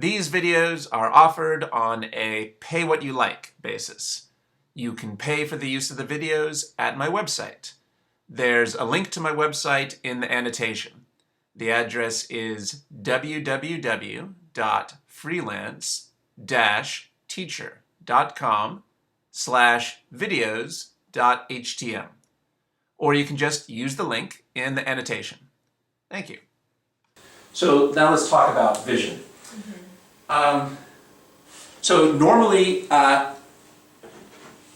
These videos are offered on a pay-what-you-like basis. You can pay for the use of the videos at my website. There's a link to my website in the annotation. The address is www.freelance-teacher.com/videos.htm. Or you can just use the link in the annotation. Thank you. So now let's talk about vision. So normally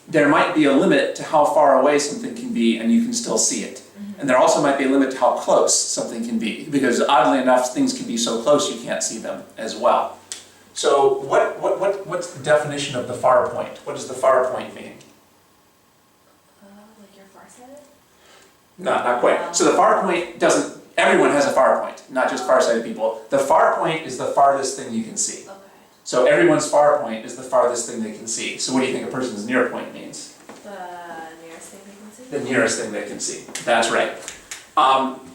there might be a limit to how far away something can be and you can still see it. And there also might be a limit to how close something can be, because oddly enough things can be so close you can't see them as well. So what's the definition of the far point? What does the far point mean? Like you're farsighted? Not quite. So the far point doesn't, everyone has a far point, not just farsighted people. The far point is the farthest thing you can see. Okay. So everyone's far point is the farthest thing they can see. So what do you think a person's near point means? The nearest thing they can see? The nearest thing they can see. That's right.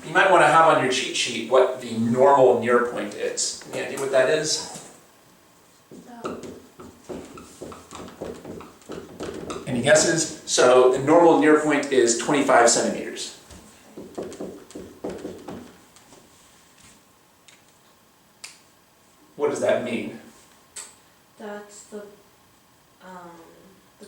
You might want to have on your cheat sheet what the normal near point is. Any idea what that is? No. Any guesses? So the normal near point is 25 centimeters. What does that mean? That's the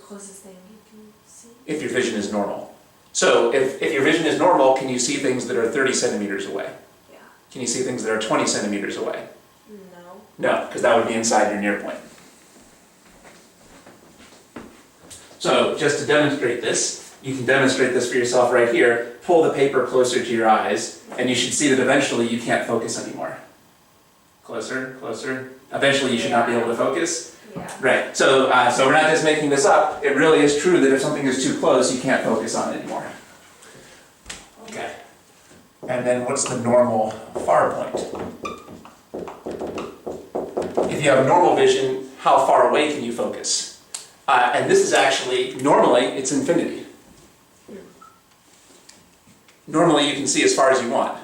closest thing you can see. If your vision is normal. So if your vision is normal, can you see things that are 30 centimeters away? Yeah. Can you see things that are 20 centimeters away? No. No, because that would be inside your near point. So just to demonstrate this, you can demonstrate this for yourself right here. Pull the paper closer to your eyes, and you should see that eventually you can't focus anymore. Closer, closer. Eventually you should not be able to focus. Yeah. Right, so we're not just making this up. It really is true that if something is too close, you can't focus on it anymore. Okay. And then what's the normal far point? If you have normal vision, how far away can you focus? And this is actually, normally, it's infinity. Normally you can see as far as you want.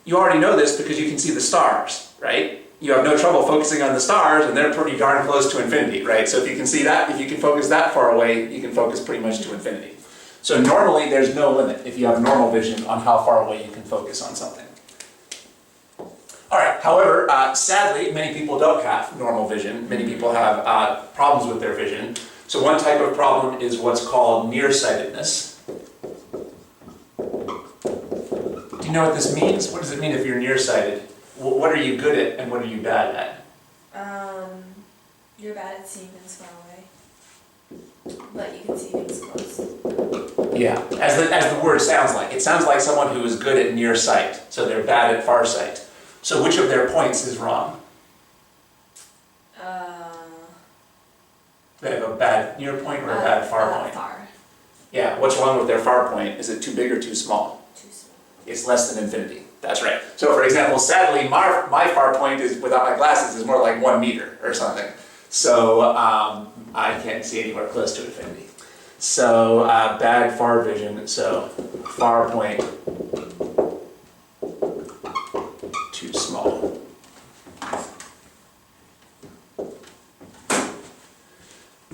You already know this because you can see the stars, right? You have no trouble focusing on the stars, and they're pretty darn close to infinity, right? So if you can see that, if you can focus that far away, you can focus pretty much to infinity. So normally there's no limit if you have normal vision on how far away you can focus on something. All right, however, sadly, many people don't have normal vision. Many people have problems with their vision. So one type of problem is what's called nearsightedness. Do you know what this means? What does it mean if you're nearsighted? What are you good at and what are you bad at? You're bad at seeing things far away, but you can see things close. Yeah, as the word sounds like. It sounds like someone who is good at near sight, so they're bad at far sight. So which of their points is wrong? They have a bad near point or a bad far point? Far. Yeah, what's wrong with their far point? Is it too big or too small? Too small. It's less than infinity. That's right. So for example, sadly, my far point is, without my glasses, is more like 1 meter or something. So I can't see anywhere close to infinity. So bad far vision, so far point too small.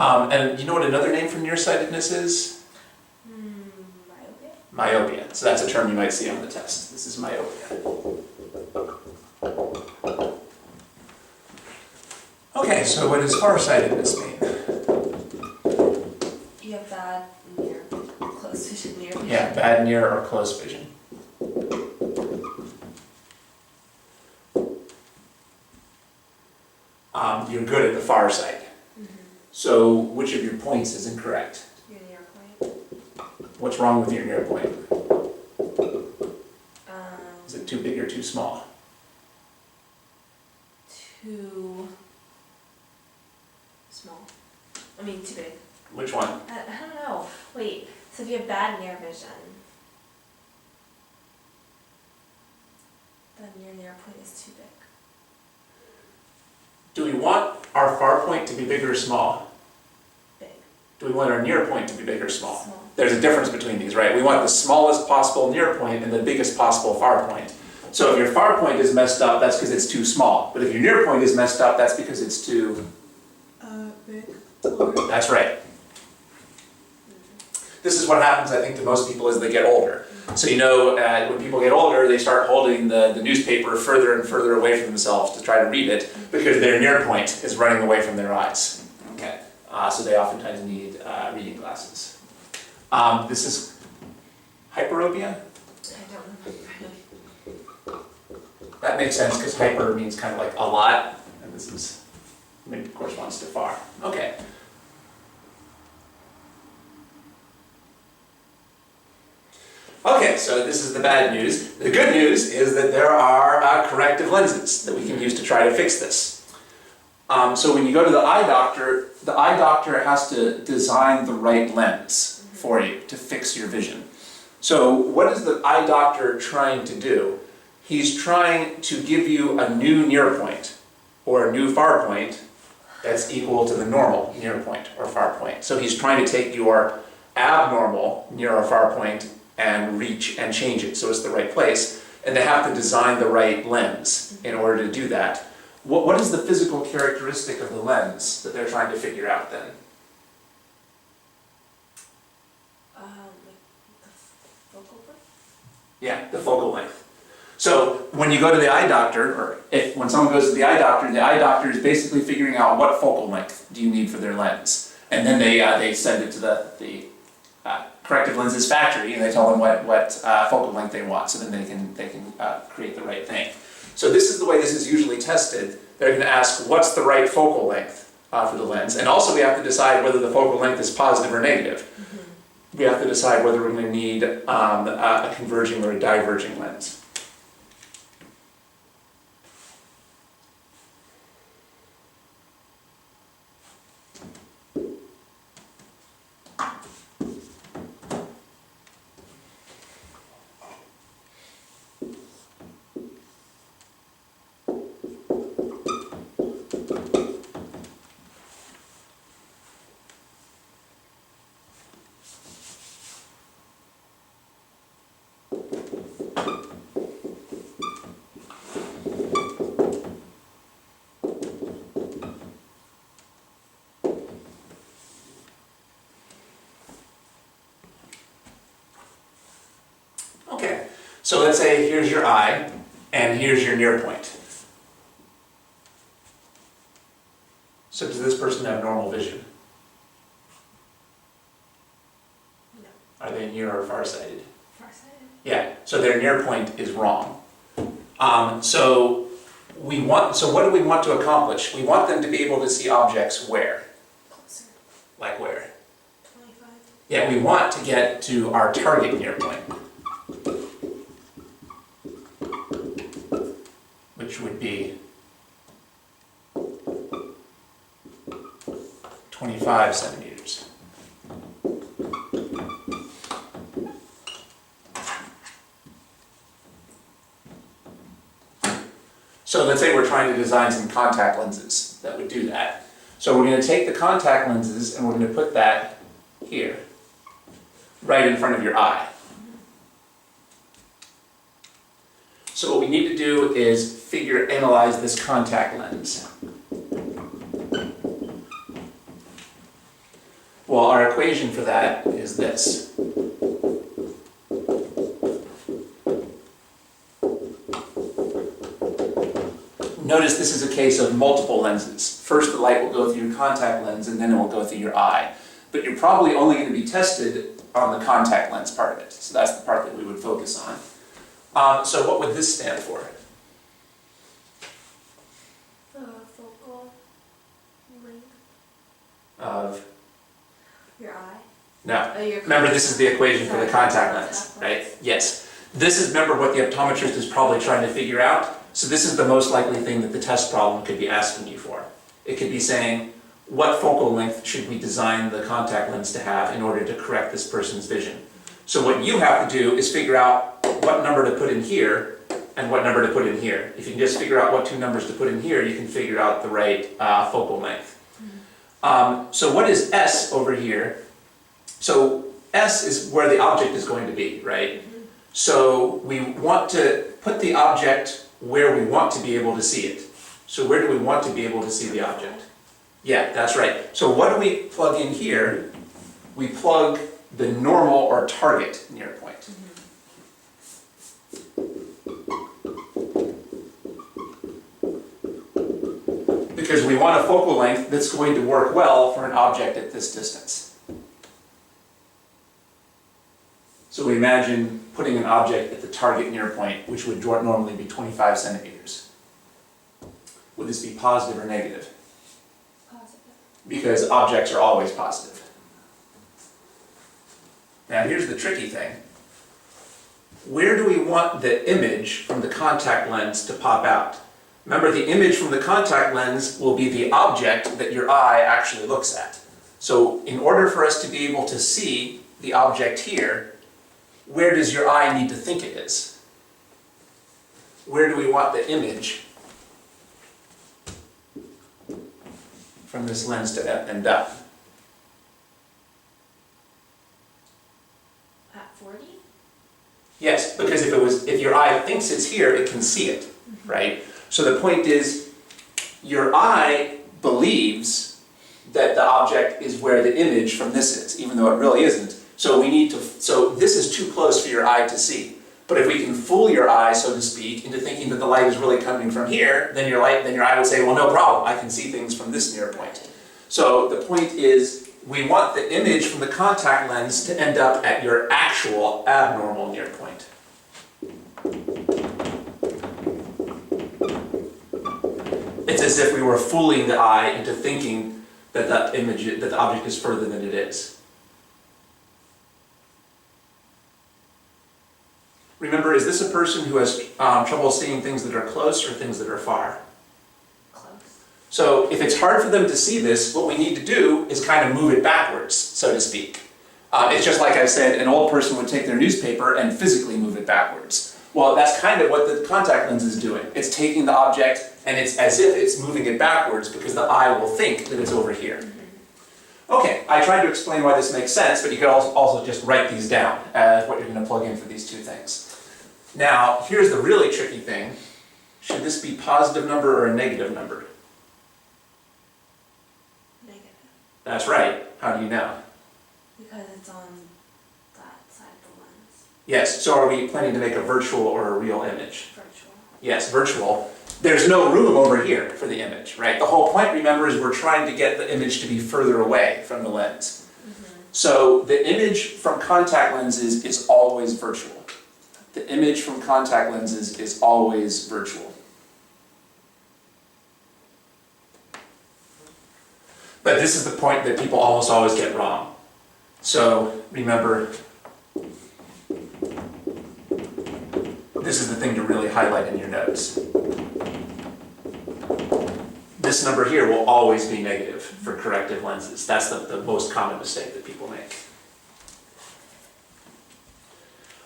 And you know what another name for nearsightedness is? Myopia? Myopia. So that's a term you might see on the test. This is myopia. Okay, so what does farsightedness mean? You have bad near, close vision, near vision. Yeah, bad near or close vision. You're good at the far side. So which of your points is incorrect? Your near point. What's wrong with your near point? Is it too big or too small? Too small. I mean, too big. Which one? I don't know. Wait, so if you have bad near vision, then your near point is too big. Do we want our far point to be big or small? Big. Do we want our near point to be big or small? Small. There's a difference between these, right? We want the smallest possible near point and the biggest possible far point. So if your far point is messed up, that's because it's too small. But if your near point is messed up, that's because it's too... big. That's right. This is what happens, I think, to most people as they get older. So you know, when people get older, they start holding the newspaper further and further away from themselves to try to read it because their near point is running away from their eyes. Okay, so they oftentimes need reading glasses. This is hyperopia. I don't remember. That makes sense because hyper means kind of like a lot, and this is maybe corresponds to far. Okay. Okay, so this is the bad news. The good news is that there are corrective lenses that we can use to try to fix this. So when you go to the eye doctor has to design the right lens for you to fix your vision. So what is the eye doctor trying to do? He's trying to give you a new near point or a new far point that's equal to the normal near point or far point. So he's trying to take your abnormal near or far point and reach and change it so it's the right place, and they have to design the right lens in order to do that. What is the physical characteristic of the lens that they're trying to figure out then? The focal point? Yeah, the focal length. So when you go to the eye doctor, or when someone goes to the eye doctor is basically figuring out what focal length do you need for their lens, and then they send it to the corrective lenses factory, and they tell them what focal length they want, so then they can create the right thing. So this is the way this is usually tested. They're going to ask what's the right focal length for the lens, and also we have to decide whether the focal length is positive or negative. Mm-hmm. We have to decide whether we're going to need a converging or a diverging lens. Okay, so let's say here's your eye, and here's your near point. So does this person have normal vision? No. Are they near or farsighted? Farsighted. Yeah, so their near point is wrong. So what do we want to accomplish? We want them to be able to see objects where? Closer. Like where? 25. Yeah, we want to get to our target near point, which would be 25 centimeters. So let's say we're trying to design some contact lenses that would do that. So we're going to take the contact lenses and we're going to put that here, right in front of your eye. So what we need to do is analyze this contact lens. Well, our equation for that is this. Notice this is a case of multiple lenses. First the light will go through your contact lens and then it will go through your eye. But you're probably only going to be tested on the contact lens part of it. So that's the part that we would focus on. So what would this stand for? The focal length Of? your eye. No. Oh, your Remember, this is the equation for the contact lens, contact right? Yes. This is, remember, what the optometrist is probably trying to figure out. So this is the most likely thing that the test problem could be asking you for. It could be saying, what focal length should we design the contact lens to have in order to correct this person's vision? So what you have to do is figure out what number to put in here and what number to put in here. If you can just figure out what two numbers to put in here, you can figure out the right focal length. So what is S over here? So S is where the object is going to be, right? So we want to put the object where we want to be able to see it. So where do we want to be able to see the object? Yeah, that's right. So what do we plug in here? We plug the normal or target near point. Because we want a focal length that's going to work well for an object at this distance. So we imagine putting an object at the target near point, which would normally be 25 centimeters. Would this be positive or negative? Positive. Because objects are always positive. Now here's the tricky thing. Where do we want the image from the contact lens to pop out? Remember, the image from the contact lens will be the object that your eye actually looks at. So in order for us to be able to see the object here, where does your eye need to think it is? Where do we want the image from this lens to end up? At 40? Yes, because if your eye thinks it's here, it can see it, right? So the point is, your eye believes that the object is where the image from this is, even though it really isn't. So this is too close for your eye to see. But if we can fool your eye, so to speak, into thinking that the light is really coming from here, then your eye would say, well, no problem, I can see things from this near point. So the point is, we want the image from the contact lens to end up at your actual abnormal near point. It's as if we were fooling the eye into thinking that the object is further than it is. Remember, is this a person who has trouble seeing things that are close or things that are far? Close. So if it's hard for them to see this, what we need to do is kind of move it backwards, so to speak. It's just like I said, an old person would take their newspaper and physically move it backwards. Well, that's kind of what the contact lens is doing. It's taking the object and it's as if it's moving it backwards because the eye will think that it's over here. Okay, I tried to explain why this makes sense, but you could also just write these down as what you're going to plug in for these two things. Now, here's the really tricky thing. Should this be a positive number or a negative number? Negative. That's right. How do you know? Because it's on that side of the lens. Yes, so are we planning to make a virtual or a real image? Virtual. Yes, virtual. There's no room over here for the image, right? The whole point, remember, is we're trying to get the image to be further away from the lens. So the image from contact lenses is always virtual. The image from contact lenses is always virtual. But this is the point that people almost always get wrong. So remember, this is the thing to really highlight in your notes. This number here will always be negative for corrective lenses. That's the most common mistake that people make.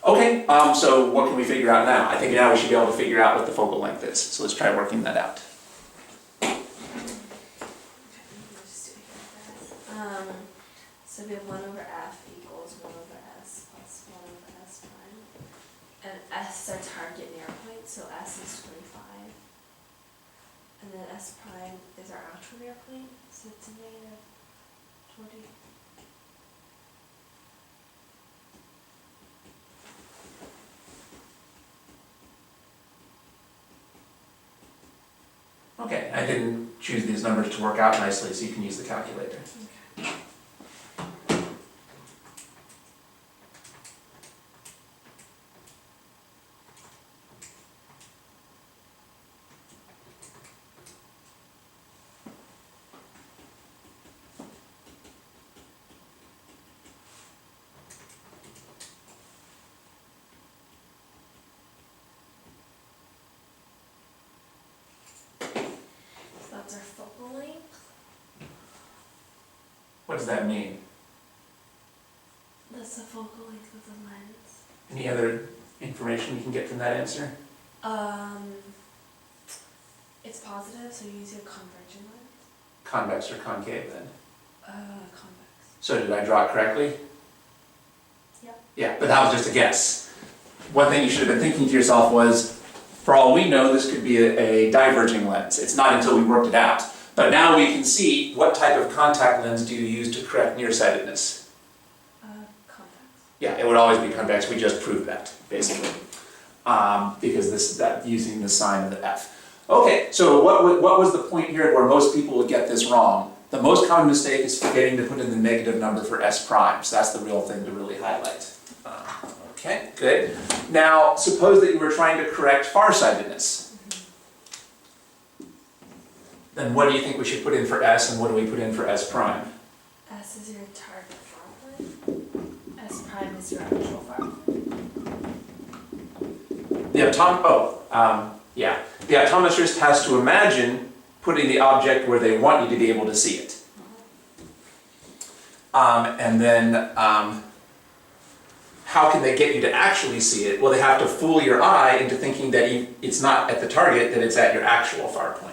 Okay, so what can we figure out now? I think now we should be able to figure out what the focal length is. So let's try working that out. So we have 1 over f equals 1 over s plus 1 over s prime. And s is our target near point, so s is 25. And then s prime is our actual near point, so it's a negative 20. Okay, I didn't choose these numbers to work out nicely, so you can use the calculator. Okay. That's our focal length. What does that mean? That's the focal length of the lens. Any other information you can get from that answer? It's positive, so you use your convergent lens. Convex or concave then? Convex. So did I draw it correctly? Yep. Yeah, but that was just a guess. one thing you should have been thinking to yourself was, for all we know, this could be a diverging lens. It's not until we worked it out. But now we can see what type of contact lens do you use to correct nearsightedness? Contacts. Yeah, it would always be convex. We just proved that, basically, because using the sign of the F. Okay, so what was the point here where most people would get this wrong? The most common mistake is forgetting to put in the negative number for S primes. That's the real thing to really highlight. Okay, good. Now, suppose that you were trying to correct farsightedness. Then what do you think we should put in for S, and what do we put in for S prime? S is your target far point. S prime is your actual far point. The optometrist has to imagine putting the object where they want you to be able to see it. And then how can they get you to actually see it? Well, they have to fool your eye into thinking that it's not at the target, that it's at your actual far point.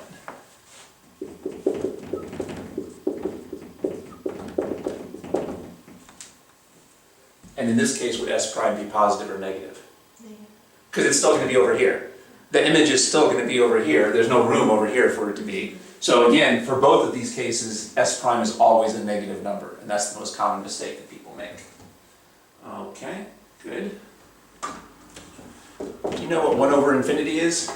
And in this case, would S prime be positive or negative? Negative. Because it's still going to be over here. The image is still going to be over here. There's no room over here for it to be. So again, for both of these cases, S prime is always a negative number, and that's the most common mistake that people make. Okay, good. Do you know what 1 over infinity is?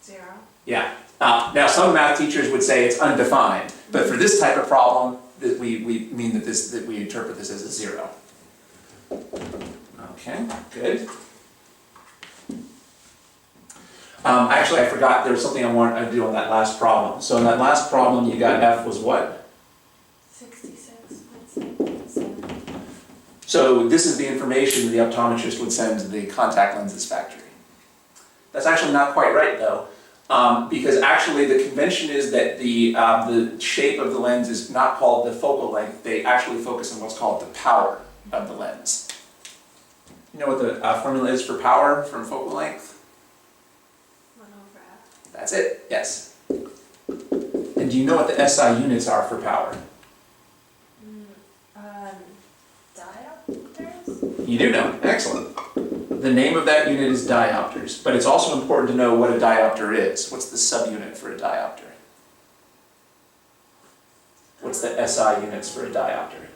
0. Yeah. Now some math teachers would say it's undefined, but for this type of problem, we mean that we interpret this as a 0. Okay, good. Actually, I forgot there was something I wanted to do on that last problem. So in that last problem, you got F was what? 66.7. So this is the information the optometrist would send to the contact lenses factory. That's actually not quite right though, because actually the convention is that the shape of the lens is not called the focal length. They actually focus on what's called the power of the lens. You know what the formula is for power from focal length? 1 over F. That's it, yes. And do you know what the SI units are for power? Diopters? You do know, excellent. The name of that unit is diopters, but it's also important to know what a diopter is. What's the subunit for a diopter? What's the SI units for a diopter?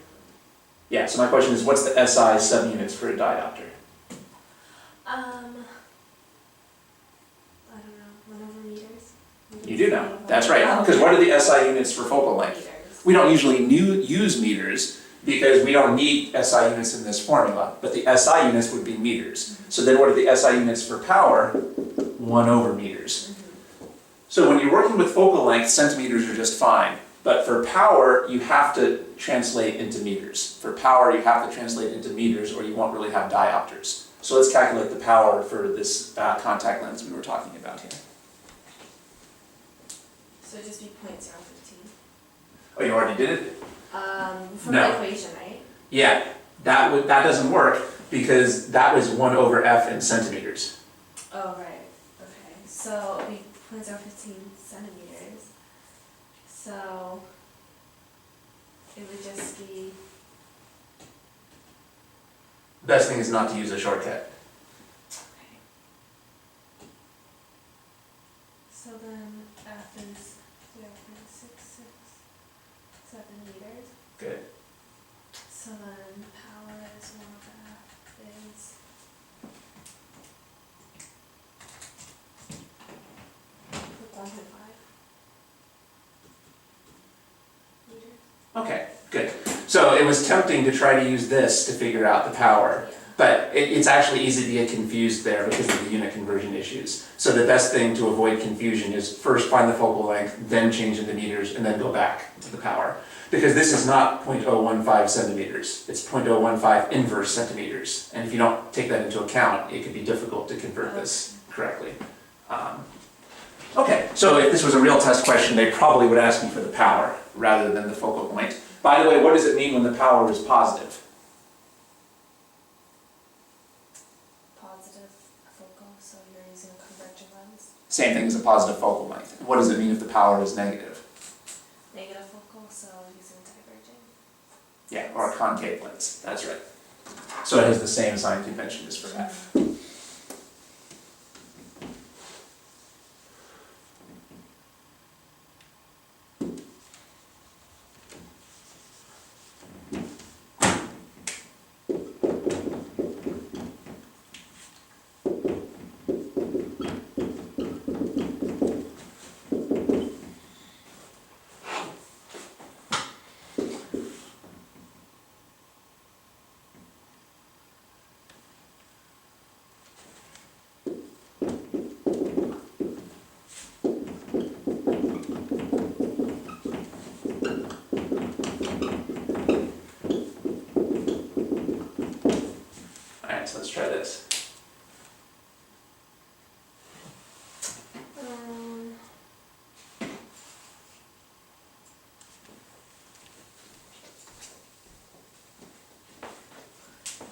Yeah, so my question is, what's the SI subunits for a diopter? I don't know, 1 over meters? You do know, that's right. Because what are the SI units for focal length? Meters. We don't usually use meters because we don't need SI units in this formula, but the SI units would be meters. So then what are the SI units for power? 1 over meters. So when you're working with focal length, centimeters are just fine. But for power, you have to translate into meters. For power, you have to translate into meters or you won't really have diopters. So let's calculate the power for this contact lens we were talking about here. So it'd just be 0.015. Oh, you already did it? From No. the equation, right? Yeah, that doesn't work because that was 1 over F in centimeters. Oh, right. Okay. So it'd be 0.015 centimeters. So it would just be. Best thing is not to use a shortcut. Okay. So then F is 0.667 meters. Good. So then power is 1 over F is 1.5 meters. Okay, good. So it was tempting to try to use this to figure out the power, but it's actually easy to get confused there because of the unit conversion issues. So the best thing to avoid confusion is first find the focal length, then change into meters, and then go back to the power. Because this is not 0.015 centimeters, it's 0.015 inverse centimeters. And if you don't take that into account, it could be difficult to convert this correctly. Okay, so if this was a real test question, they probably would ask you for the power rather than the focal point. By the way, what does it mean when the power is positive? Positive focal, so you're using a converging lens. Same thing as a positive focal length. And what does it mean if the power is negative? Negative focal, so using diverging. Yeah, or a concave lens, that's right. So it has the same sign convention as for f. Alright, so let's try this.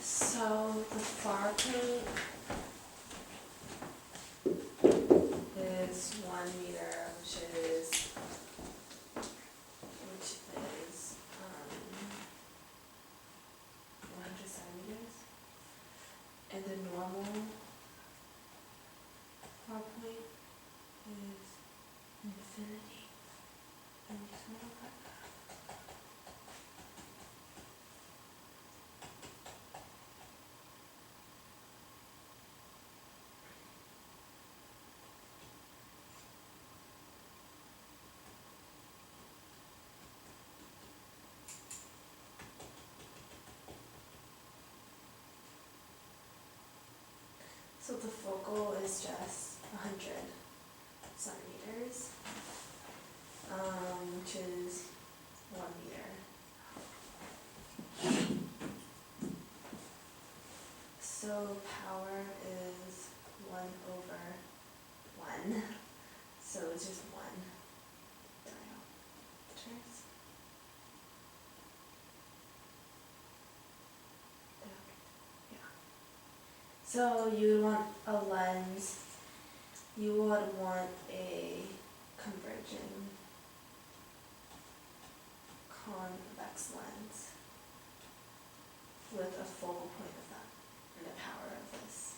So the far point is 1 meter, which is 100 centimeters, and the normal far point is infinity, and something like that. So the focal is just 100 centimeters, which is 1 meter. So power is 1 over 1, so it's just 1 diopters. So you would want a lens, you would want a converging convex lens with a focal point of that and the power of this.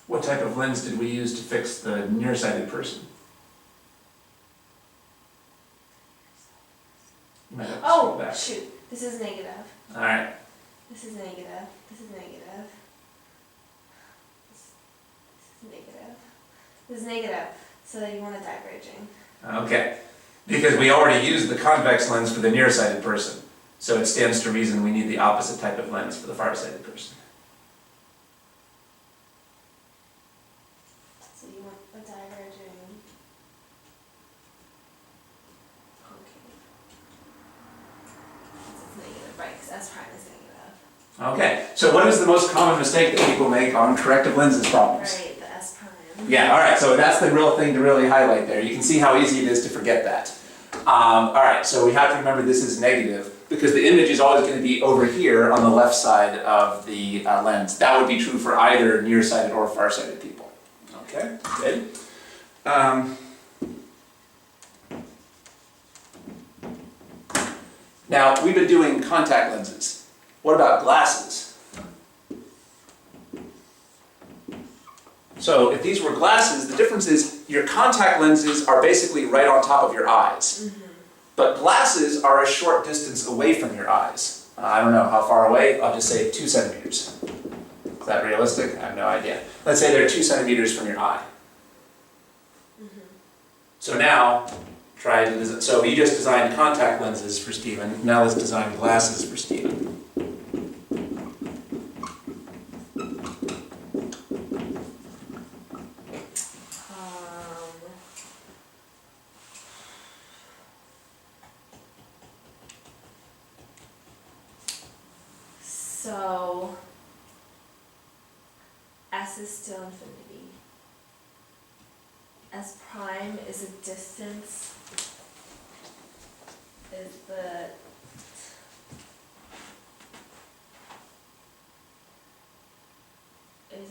What type of lens did we use to fix the nearsighted person? You might have to scroll back. Shoot, this is negative. Alright. This is negative. This is negative. This is negative. This is negative. So you want a diverging. Okay. Because we already used the convex lens for the nearsighted person. So it stands to reason we need the opposite type of lens for the farsighted person. So you want a diverging concave. It's negative, right? Because S prime is negative. Okay, so what is the most common mistake that people make on corrective lenses problems? Right, the S prime. Yeah, alright, so that's the real thing to really highlight there. You can see how easy it is to forget that. Alright, so we have to remember this is negative because the image is always going to be over here on the left side of the lens. That would be true for either nearsighted or farsighted people. Okay, good. Now, we've been doing contact lenses. What about glasses? So if these were glasses, the difference is your contact lenses are basically right on top of your eyes. Mm-hmm. But glasses are a short distance away from your eyes. I don't know how far away, I'll just say 2 centimeters. Is that realistic? I have no idea. Let's say they're 2 centimeters from your eye. Mm-hmm. So now, try to design, so you just designed contact lenses for Stephen, now let's design glasses for Stephen. So S is still infinity. S prime is a distance, is the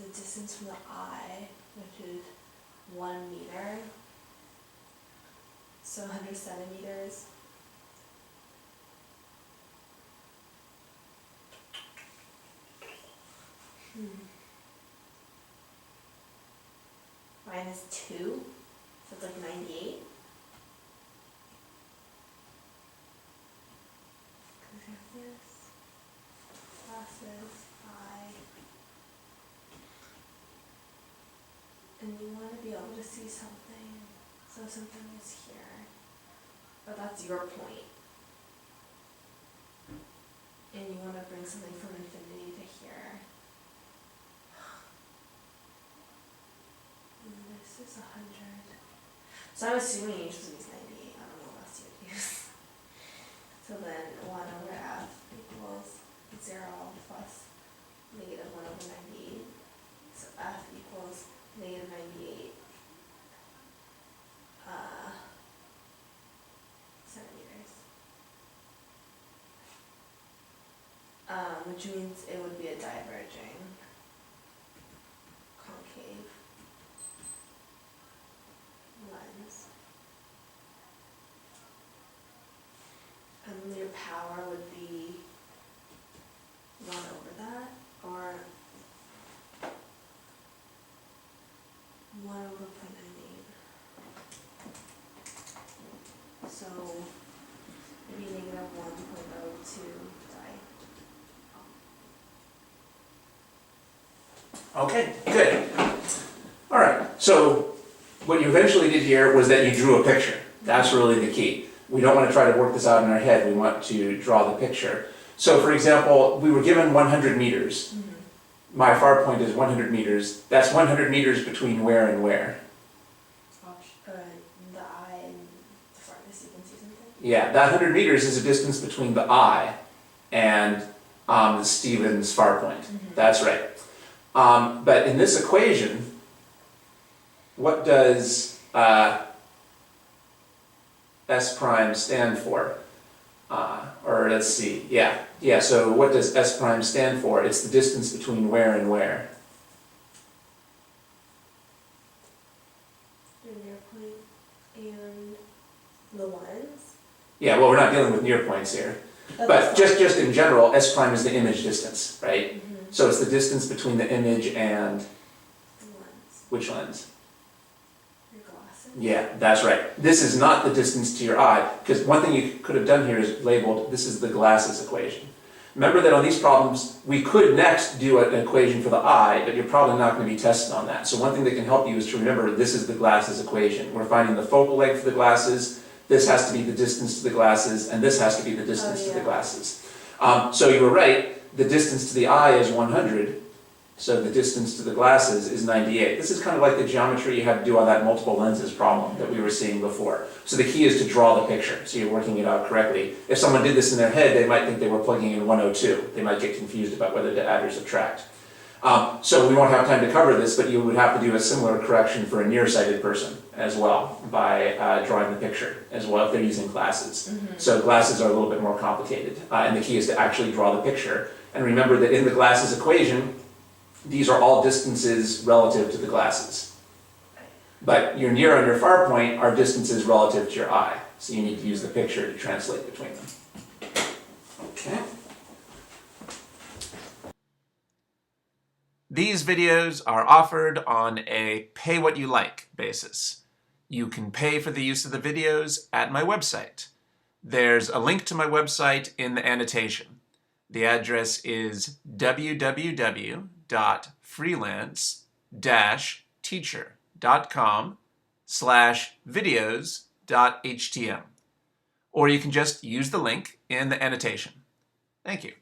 distance from the eye, which is 1 meter. So 100 centimeters. Minus 2, so it's like 98. Because you have this, glasses, eye. And you want to be able to see something, so something is here. But that's your point. And you want to bring something from infinity to here. And this is 100. So I'm assuming you just use 98. I don't know what else you would use. So then 1 over f equals 0 plus negative 1 over 98. So f equals negative 98 centimeters. Which means it would be a diverging concave lens. And your power would be 1 over that, or 1 over 0.98. So maybe negative 1.02 die. Okay, good. All right, so what you eventually did here was that you drew a picture. That's really the key. We don't want to try to work this out in our head. We want to draw the picture. So for example, we were given 100 meters. My far point is 100 meters. That's 100 meters between where and where? The eye and the farthest you can see something? Yeah, that 100 meters is a distance between the eye and Stephen's far point. That's right. But in this equation, what does S prime stand for? Or let's see, yeah, so what does S prime stand for? It's the distance between where and where? Your near point and the lens? Yeah, well, we're not dealing with near points here. But just in general, S prime is the image distance, right? So it's the distance between the image and the lens. which lens? Your glasses? Yeah, that's right. This is not the distance to your eye, because one thing you could have done here is labeled, this is the glasses equation. Remember that on these problems, we could next do an equation for the eye, but you're probably not going to be tested on that. So one thing that can help you is to remember this is the glasses equation. We're finding the focal length for the glasses, this has to be the distance to the glasses, and this has to be the distance to the glasses. So you were right, the distance to the eye is 100, so the distance to the glasses is 98. This is kind of like the geometry you had to do on that multiple lenses problem that we were seeing before. So the key is to draw the picture, so you're working it out correctly. If someone did this in their head, they might think they were plugging in 102. They might get confused about whether to add or subtract. So we won't have time to cover this, but you would have to do a similar correction for a nearsighted person as well by drawing the picture as well if they're using glasses. So glasses are a little bit more complicated, and the key is to actually draw the picture. And remember that in the glasses equation, these are all distances relative to the glasses. But your near and your far point are distances relative to your eye. So you need to use the picture to translate between them. Okay. These videos are offered on a pay-what-you-like basis. You can pay for the use of the videos at my website. There's a link to my website in the annotation. The address is www.freelance-teacher.com/videos.htm. Or you can just use the link in the annotation. Thank you.